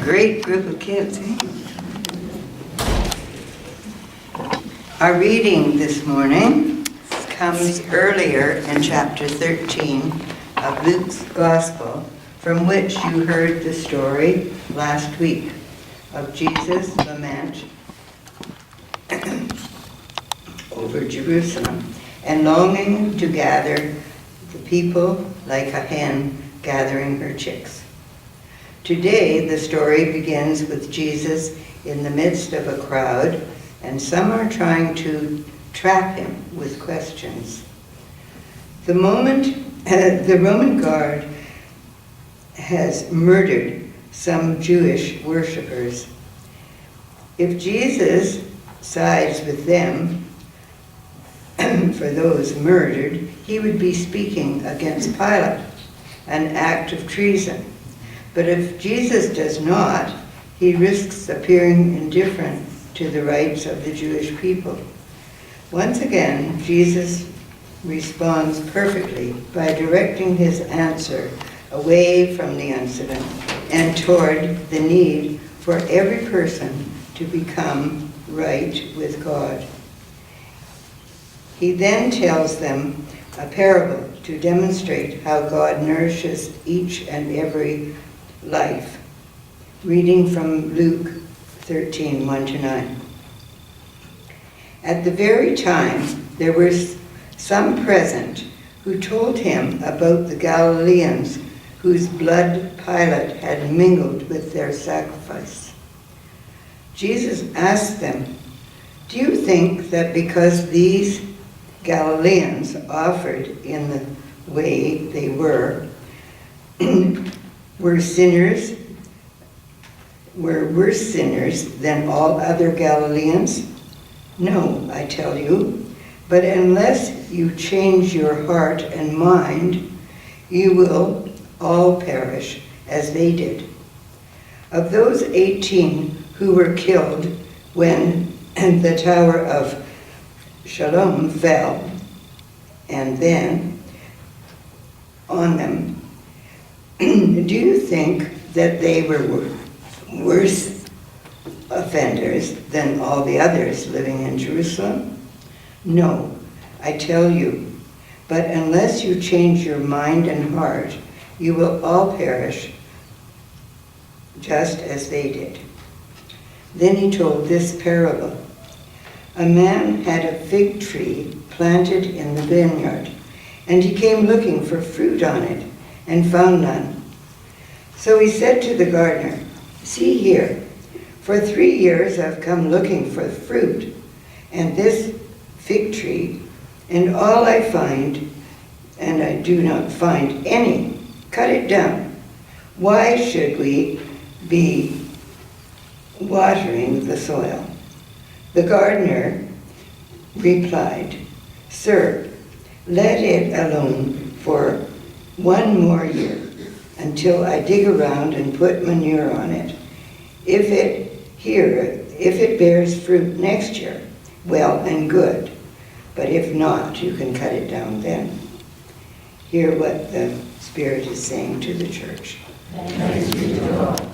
Great group of kids, eh? Our reading this morning comes earlier in chapter 13 of Luke's Gospel, from which you heard the story last week of Jesus' lament over Jerusalem and longing to gather the people like a hen gathering her chicks. Today, the story begins with Jesus in the midst of a crowd, and some are trying to trap him with questions. The Roman guard has murdered some Jewish worshippers. If Jesus sides with them for those murdered, he would be speaking against Pilate, an act of treason. But if Jesus does not, he risks appearing indifferent to the rights of the Jewish people. Once again, Jesus responds perfectly by directing his answer away from the incident and toward the need for every person to become right with God. He then tells them a parable to demonstrate how God nourishes each and every life. Reading from Luke 13, 1-9. At the very time, there were some present who told him about the Galileans whose blood Pilate had mingled with their sacrifice. Jesus asked them, "Do you think that because these Galileans offered in the way they were worse sinners than all other Galileans? No, I tell you, but unless you change your heart and mind, you will all perish as they did. Of those 18 who were killed when the Tower of Shalom fell, and then on them, do you think that they were worse offenders than all the others living in Jerusalem? No, I tell you, but unless you change your mind and heart, you will all perish just as they did." Then he told this parable. A man had a fig tree planted in the vineyard, and he came looking for fruit on it and found none. So he said to the gardener, "See here, for 3 years I've come looking for fruit, and this fig tree, and all I find, and I do not find any. Cut it down. Why should we be watering the soil?" The gardener replied, "Sir, let it alone for 1 more year until I dig around and put manure on it. If it bears fruit next year, well and good. But if not, you can cut it down then." Hear what the Spirit is saying to the church. Thanks be to God.